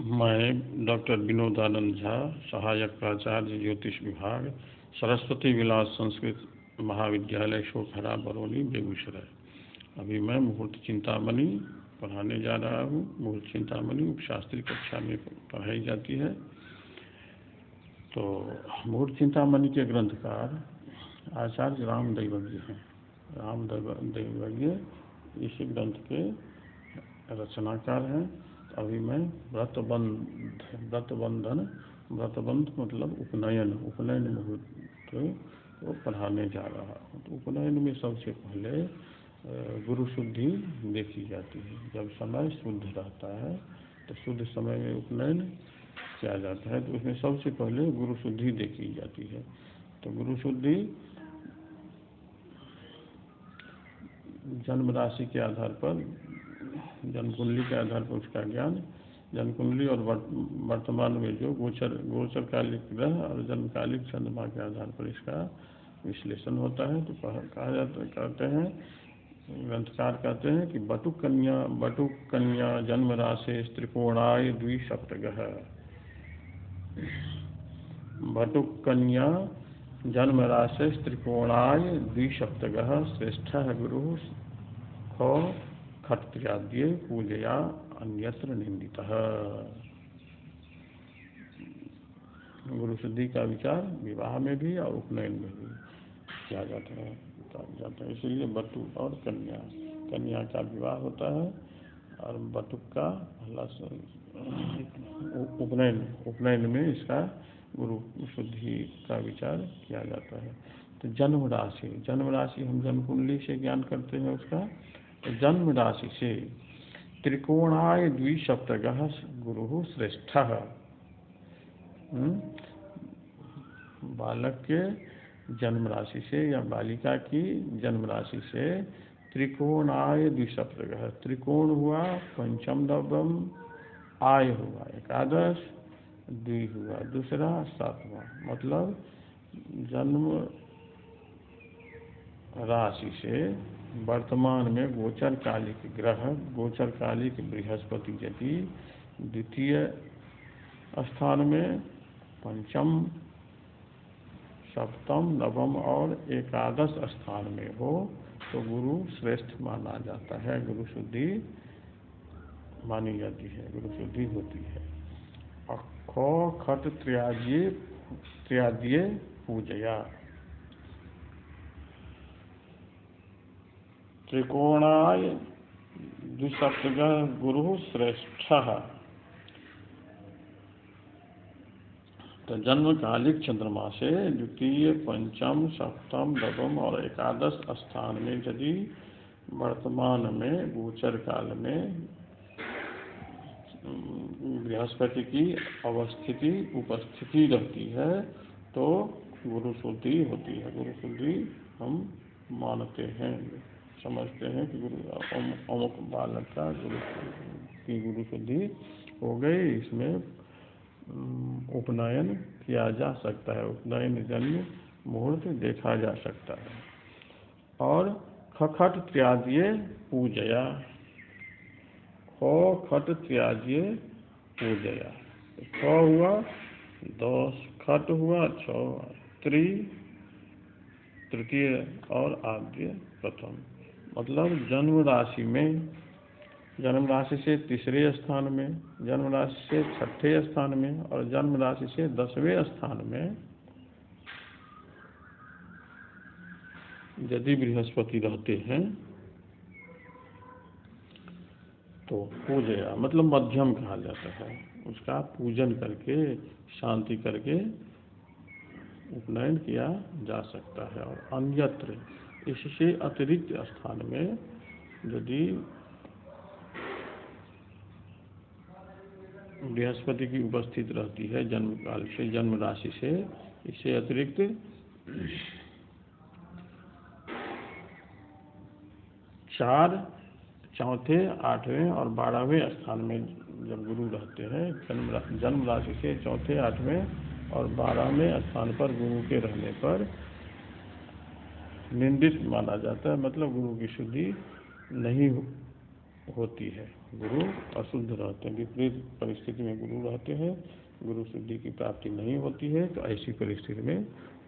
मैं डॉक्टर विनोदानंद झा, सहायक प्राचार्य ज्योतिष विभाग, सरस्वती विलास संस्कृत महाविद्यालय शोखरा बरौनी बेगूसराय। अभी मैं मुहूर्त चिंतामणि पढ़ाने जा रहा हूँ। मुहूर्त चिंतामणि उपशास्त्री कक्षा में पढ़ाई जाती है। तो मुहूर्त चिंतामणि के ग्रंथकार आचार्य रामदैवज्ञ हैं। रामदैवज्ञ इस ग्रंथ के रचनाकार हैं। अभी मैं व्रतबंध मतलब उपनयन मुहूर्त को पढ़ाने जा रहा हूँ। तो उपनयन में सबसे पहले गुरु शुद्धि देखी जाती है। जब समय शुद्ध रहता है तो शुद्ध समय में उपनयन किया जाता है। तो उसमें सबसे पहले गुरु शुद्धि देखी जाती है। तो गुरु शुद्धि जन्म राशि के आधार पर, जन्म कुंडली के आधार पर उसका ज्ञान, जन्म कुंडली और वर्तमान में जो गोचर कालिक ग्रह और जन्मकालिक चंद्रमा के आधार पर इसका विश्लेषण होता है। तो कहते हैं, ग्रंथकार कहते हैं कि बटुक कन्या जन्म राशि त्रिकोणाय द्विसप्तगः। बटुक कन्या जन्म राशि त्रिकोणाय द्विसप्तगः श्रेष्ठः गुरुः खो खट्त्याद्ये पूजया अन्यत्र निंदितः। गुरु शुद्धि का विचार विवाह में भी और उपनयन में भी किया जाता है। इसलिए बटुक और कन्या का विवाह होता है और बटुक का उपनयन में इसका गुरु शुद्धि का विचार किया जाता है। तो जन्म राशि हम जन्म कुंडली से ज्ञान करते हैं उसका। तो जन्म राशि से त्रिकोणाय द्विसप्तगः गुरुः श्रेष्ठः। बालक के जन्म राशि से या बालिका की जन्म राशि से त्रिकोणाय द्विसप्तगः, त्रिकोण हुआ पंचम नवम, आय हुआ एकादश, द्वि हुआ दूसरा, सातवां। मतलब जन्म राशि से वर्तमान में गोचर कालिक ग्रह, गोचर कालिक बृहस्पति यदि द्वितीय स्थान में, पंचम, सप्तम, नवम और एकादश स्थान में हो तो गुरु श्रेष्ठ माना जाता है। गुरु शुद्धि मानी जाती है, गुरु शुद्धि होती है। खो खट त्रयाद्ये पूजया। त्रिकोणाय द्विसप्तगः गुरुः श्रेष्ठः। तो जन्मकालिक चंद्रमा से द्वितीय, पंचम, सप्तम, नवम और एकादश स्थान में यदि वर्तमान में गोचर काल में बृहस्पति की उपस्थिति रहती है तो गुरु शुद्धि होती है। गुरु शुद्धि हम मानते हैं, समझते हैं कि अमुक बालक का गुरु शुद्धि हो गई। इसमें उपनयन किया जा सकता है, उपनयन जन्म मुहूर्त देखा जा सकता है। और खखट त्याज्ये पूजया, खो खट त्याज्ये पूजया। ख हुआ 10, खट हुआ 6, तृतीय और आद्य प्रथम। मतलब जन्म राशि से तीसरे स्थान में, जन्म राशि से छठे स्थान में और जन्म राशि से 10वें स्थान में यदि बृहस्पति रहते हैं तो पूजया मतलब मध्यम कहा जाता है। उसका पूजन करके, शांति करके उपनयन किया जा सकता है। और अन्यत्र, इससे अतिरिक्त स्थान में यदि बृहस्पति की उपस्थिति रहती है जन्म काल से, जन्म राशि से, इससे अतिरिक्त चौथे, 8वें और 12वें स्थान में जब गुरु रहते हैं, जन्म राशि से चौथे, 8वें और 12वें स्थान पर गुरु के रहने पर निंदित माना जाता है। मतलब गुरु की शुद्धि नहीं होती है। गुरु अशुद्ध रहते हैं, विपरीत परिस्थिति में गुरु रहते हैं, गुरु शुद्धि की प्राप्ति नहीं होती है, तो ऐसी परिस्थिति में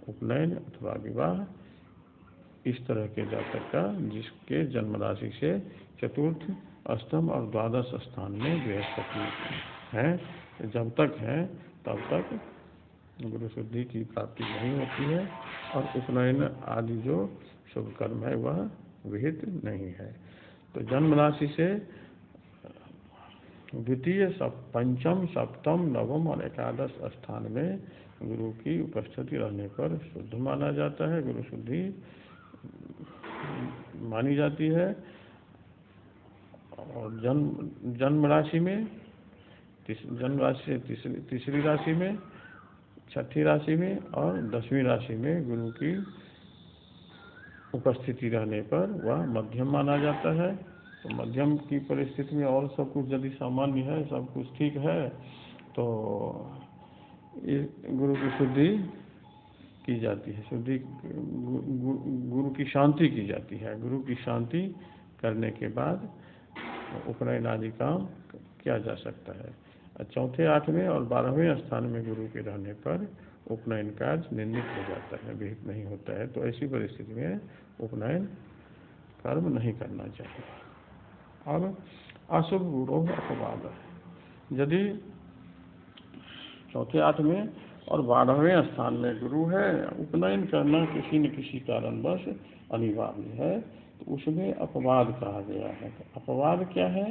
उपनयन अथवा विवाह इस तरह के जातक का जिसके जन्म राशि से चतुर्थ, अष्टम और द्वादश स्थान में बृहस्पति है, जब तक है तब तक गुरु शुद्धि की प्राप्ति नहीं होती है और उपनयन आदि जो शुभ कर्म है वह विहित नहीं है। तो जन्म राशि से द्वितीय, पंचम, सप्तम, नवम और एकादश स्थान में गुरु की उपस्थिति रहने पर शुद्ध माना जाता है, गुरु शुद्धि मानी जाती है। और जन्म राशि में जन्म राशि से तीसरी राशि में, छठी राशि में और 10वीं राशि में गुरु की उपस्थिति रहने पर वह मध्यम माना जाता है। तो मध्यम की परिस्थिति में और सब कुछ यदि सामान्य है, सब कुछ ठीक है, तो गुरु की शुद्धि की जाती है, गुरु की शांति की जाती है। गुरु की शांति करने के बाद उपनयन आदि काम किया जा सकता है। चौथे, 8वें और 12वें स्थान में गुरु के रहने पर उपनयन कार्य निंदित हो जाता है, विहित नहीं होता है। तो ऐसी परिस्थिति में उपनयन कर्म नहीं करना चाहिए। अब अशुभ गुरु अपवाद है। यदि चौथे, 8वें और 12वें स्थान में गुरु है, उपनयन करना किसी न किसी कारणवश अनिवार्य है, तो उसमें अपवाद कहा गया है। तो अपवाद क्या है?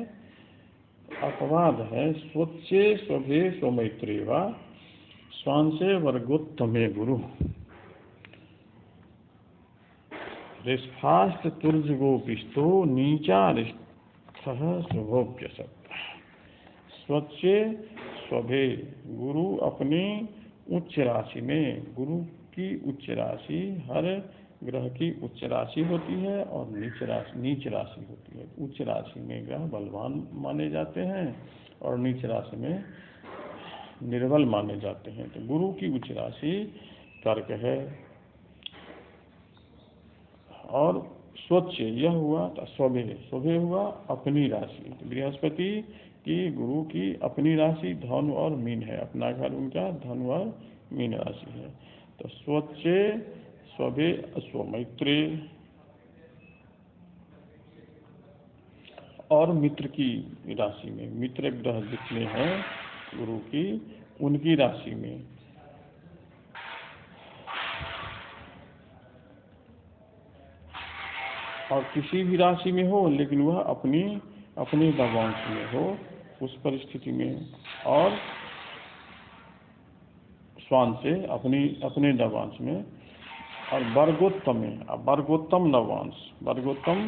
अपवाद है स्वच्छे स्वभे स्वमैत्रे वा स्वांसे वर्गोत्तमे गुरु रिस्फास्त तुर्ज गोपिस्तो नीचारिष्ठ शुभोप्यसत्। स्वच्छे स्वभे, गुरु अपनी उच्च राशि में, गुरु की उच्च राशि हर ग्रह की उच्च राशि होती है और नीच राशि होती है। उच्च राशि में ग्रह बलवान माने जाते हैं और नीच राशि में निर्बल माने जाते हैं। तो गुरु की उच्च राशि कर्क है और स्वच्छ यह हुआ, स्वभे हुआ अपनी राशि। तो बृहस्पति की गुरु की अपनी राशि धनु और मीन है, अपना घर उनका धनु और मीन राशि है। तो स्वच्छे स्वभे स्वमैत्रे और मित्र की राशि में, मित्र ग्रह जितने हैं गुरु की उनकी राशि में, और किसी भी राशि में हो लेकिन वह अपने दवांश में हो उस परिस्थिति में, और स्वान से अपने दवांश में, और वर्गोत्तम में, वर्गोत्तम नवांश, वर्गोत्तम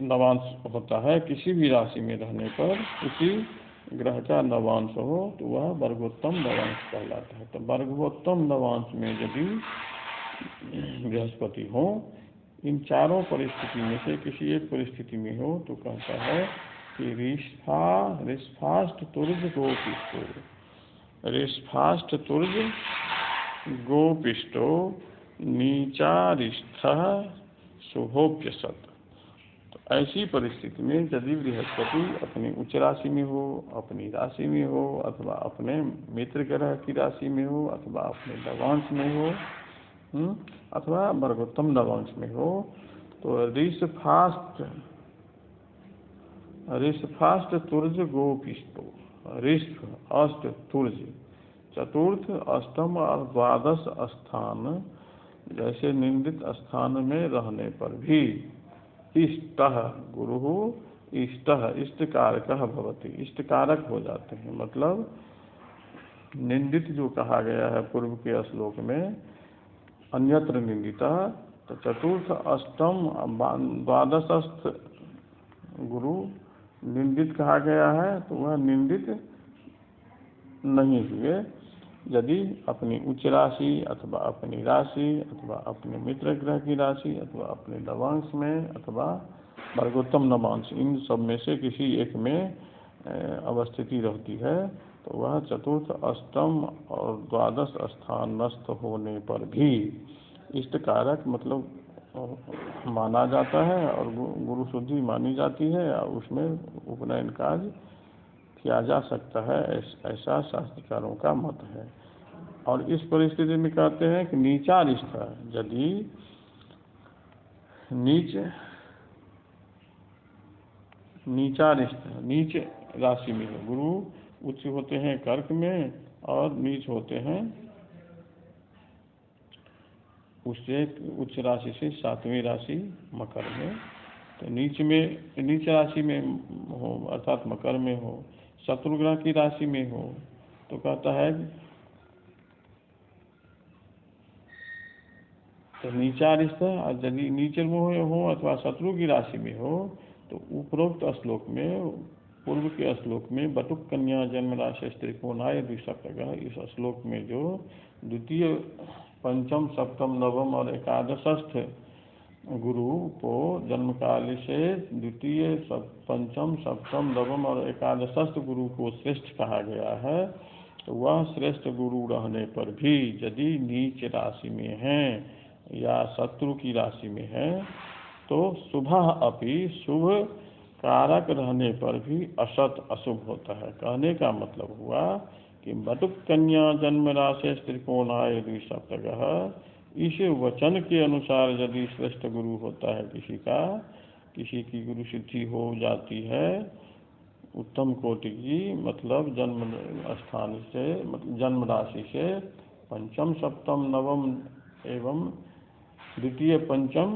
नवांश होता है। किसी भी राशि में रहने पर उसी ग्रह का नवांश हो तो वह वर्गोत्तम नवांश कहलाता है। तो वर्गोत्तम नवांश में यदि बृहस्पति हो, इन चारों परिस्थिति में से किसी एक परिस्थिति में हो तो कहता है कि रिस्फास्ट तुर्ज गोपिष्टो, रिस्फास्ट तुर्ज गोपिष्टो नीचारिष्ठ शुभोप्यसत्। तो ऐसी परिस्थिति में यदि बृहस्पति अपनी उच्च राशि में हो, अपनी राशि में हो, अथवा अपने मित्र ग्रह की राशि में हो, अथवा अपने नवांश में हो, अथवा वर्गोत्तम नवांश में हो, तो रिस्फास्ट तुर्ज गोपिष्टो, रिस्फ अष्ट तुर्ज चतुर्थ, अष्टम और द्वादश स्थान जैसे निंदित स्थान में रहने पर भी इष्टः गुरु इष्टः इष्टकारकः भवति, इष्टकारक हो जाते हैं। मतलब निंदित जो कहा गया है पूर्व के श्लोक में अन्यत्र निंदिता, तो चतुर्थ, अष्टम, द्वादश गुरु निंदित कहा गया है, तो वह निंदित नहीं हुए यदि अपनी उच्च राशि अथवा अपनी राशि अथवा अपने मित्र ग्रह की राशि अथवा अपने नवांश में अथवा वर्गोत्तम नवांश, इन सब में से किसी एक में अवस्थिति रहती है, तो वह चतुर्थ, अष्टम और द्वादश स्थान नष्ट होने पर भी इष्टकारक, मतलब माना जाता है और गुरु शुद्धि मानी जाती है और उसमें उपनयन कार्य किया जा सकता है, ऐसा शास्त्रकारों का मत है। और इस परिस्थिति में कहते हैं कि नीचा रिश्ता, यदि नीचा रिश्ता नीच राशि में है, गुरु उच्च होते हैं कर्क में और नीच होते हैं उससे उच्च राशि से 7वीं राशि मकर में। तो नीच राशि में हो अर्थात मकर में हो, शत्रु ग्रह की राशि में हो, तो कहता है तो नीचा रिश्ता, और यदि नीचे में हो अथवा शत्रु की राशि में हो तो उपरोक्त श्लोक में, पूर्व के श्लोक में बटुक कन्या जन्म राशि त्रिकोणाय द्विसप्तकः, इस श्लोक में जो द्वितीय पंचम सप्तम नवम और एकादशस्थ गुरु को जन्म काल से द्वितीय पंचम सप्तम नवम और एकादशस्थ गुरु को श्रेष्ठ कहा गया है, तो वह श्रेष्ठ गुरु रहने पर भी यदि नीच राशि में है या शत्रु की राशि में है तो शुभः अपि, शुभ कारक रहने पर भी असत अशुभ होता है। कहने का मतलब हुआ कि बटुक कन्या जन्म राशि त्रिकोणाय द्विसप्तकः, इस वचन के अनुसार यदि श्रेष्ठ गुरु होता है किसी की गुरु सिद्धि हो जाती है उत्तम कोटि की, मतलब जन्म स्थान से, मतलब जन्म राशि से पंचम सप्तम नवम एवं द्वितीय पंचम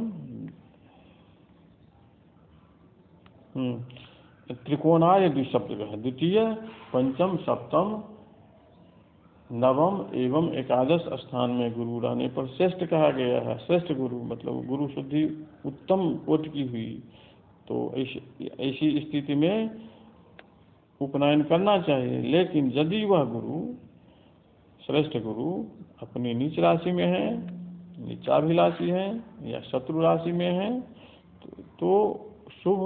त्रिकोणाय द्विसप्तकः, द्वितीय पंचम सप्तम नवम एवं एकादश स्थान में गुरु रहने पर श्रेष्ठ कहा गया है। श्रेष्ठ गुरु मतलब गुरु शुद्धि उत्तम कोटि की हुई, तो ऐसी स्थिति में उपनयन करना चाहिए। लेकिन यदि वह गुरु श्रेष्ठ गुरु अपनी नीच राशि में है, नीचाभिलाषी है या शत्रु राशि में है तो शुभ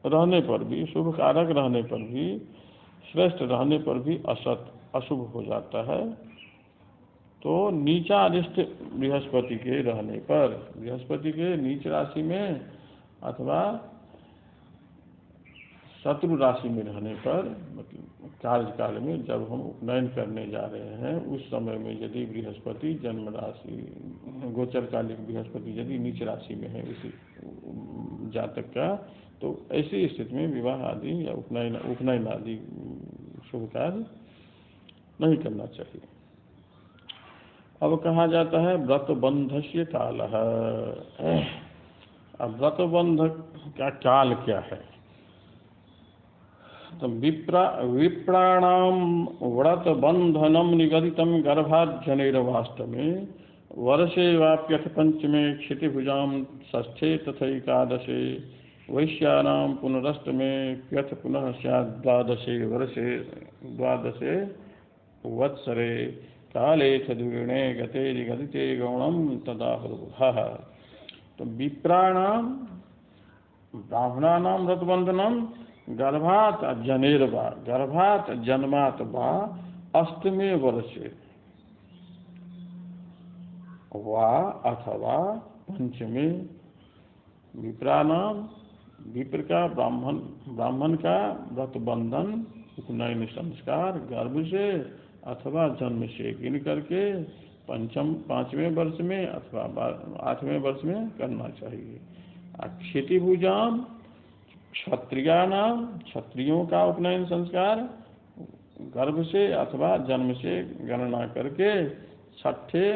रहने पर भी, शुभ कारक रहने पर भी, श्रेष्ठ रहने पर भी असत अशुभ हो जाता है। तो नीचा अरिष्ट बृहस्पति के रहने पर, बृहस्पति के नीच राशि में अथवा शत्रु राशि में रहने पर, मतलब कार्यकाल में जब हम उपनयन करने जा रहे हैं उस समय में यदि बृहस्पति जन्म राशि, गोचरकालिक बृहस्पति यदि नीच राशि में है इसी जातक का, तो ऐसी स्थिति में विवाह आदि या उपनयन आदि शुभ कार्य नहीं करना चाहिए। अब कहा जाता है व्रतबंधस्य कालः। अब व्रतबंध का काल क्या है? तो विप्राणाम व्रतबंधनम निगदितम गर्भाज्जनेरवाष्टमे वर्षे वाप्यथ पंचमे क्षितिभुजाम षष्ठे तथैकादशे वैश्यानां पुनरष्टमे प्यथ पुनः स्यात् द्वादशे वर्षे द्वादशे वत्सरे काले द्विगुणे गते गदिते गौणम तदा हुः। तो विप्राणाम ब्राह्मणानां व्रतबंधनम गर्भात जनेरवा, गर्भात जन्मात वा अष्टमे वर्षे वा अथवा पंचमे, विप्राणाम विप्र का ब्राह्मण का व्रतबंधन उपनयन संस्कार गर्भ से अथवा जन्म से गिन करके पांचवें वर्ष में अथवा 8वें वर्ष में करना चाहिए। क्षितिभुजाम क्षत्रियों का उपनयन संस्कार गर्भ से अथवा जन्म से गणना करके छठे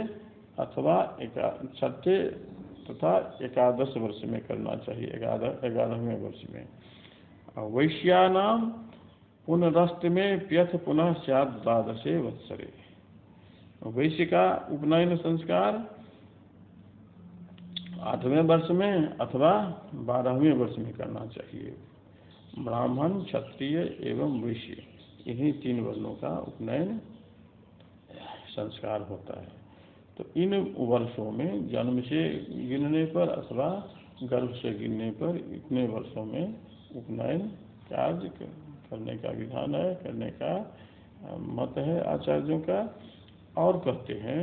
तथा एकादश वर्ष में करना चाहिए, 11वें वर्ष में। वैश्यानाम पुनरष्ट में प्यथ पुनः स्यात् द्वादशे वत्सरे, वैश्य का उपनयन संस्कार 8वें वर्ष में अथवा 12वें वर्ष में करना चाहिए। ब्राह्मण, क्षत्रिय एवं वैश्य, इन्हीं 3 वर्णों का उपनयन संस्कार होता है। तो इन वर्षों में जन्म से गिनने पर अथवा गर्भ से गिनने पर इतने वर्षों में उपनयन कार्य करने का विधान है, करने का मत है आचार्यों का। और कहते हैं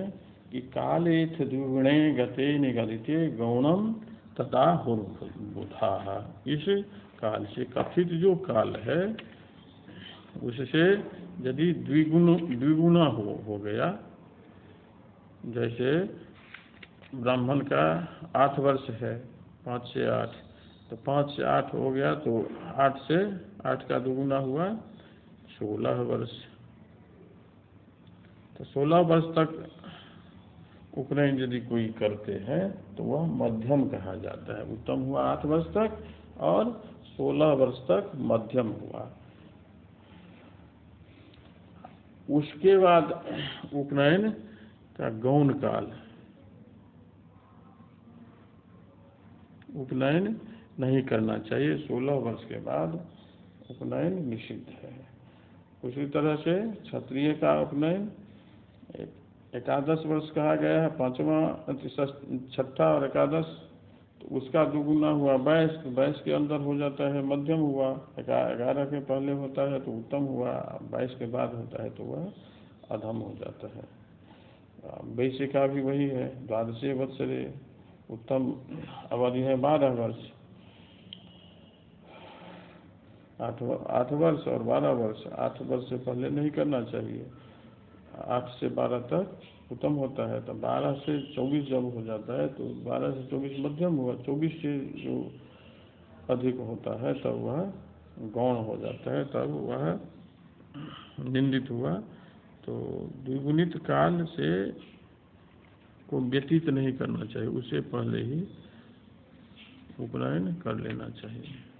कि कालेथ द्विगुणे गते निगदिते गौणम तथा बुधा। इस काल से, कथित जो काल है उससे यदि द्विगुना हो गया, जैसे ब्राह्मण का 8 वर्ष है, 5 से 8, तो 5 से 8 हो गया, तो 8 का दुगुना हुआ 16 वर्ष। तो 16 वर्ष तक उपनयन यदि कोई करते हैं तो वह मध्यम कहा जाता है। उत्तम हुआ 8 वर्ष तक और 16 वर्ष तक मध्यम हुआ। उसके बाद उपनयन का गौण काल, उपनयन नहीं करना चाहिए। 16 वर्ष के बाद उपनयन निषिद्ध है। उसी तरह से क्षत्रिय का उपनयन 11 वर्ष कहा गया है, 5वां 6ठा और 11, तो उसका दुगुना हुआ 22, तो 22 के अंदर हो जाता है मध्यम हुआ। 11 के पहले होता है तो उत्तम हुआ, 22 के बाद होता है तो वह अधम हो जाता है। वैश्य का भी वही है, 12 वत्सरे, उत्तम अवधि है 12 वर्ष। 8 वर्ष और 12 वर्ष। 8 वर्ष से पहले नहीं करना चाहिए, 8 से 12 तक उत्तम होता है। तो 12 से 24 जब हो जाता है तो 12 से 24 मध्यम हुआ, 24 से जो अधिक होता है तब वह गौण हो जाता है, तब वह निंदित हुआ। तो द्विगुणित काल से को व्यतीत नहीं करना चाहिए, उससे पहले ही उपनयन कर लेना चाहिए।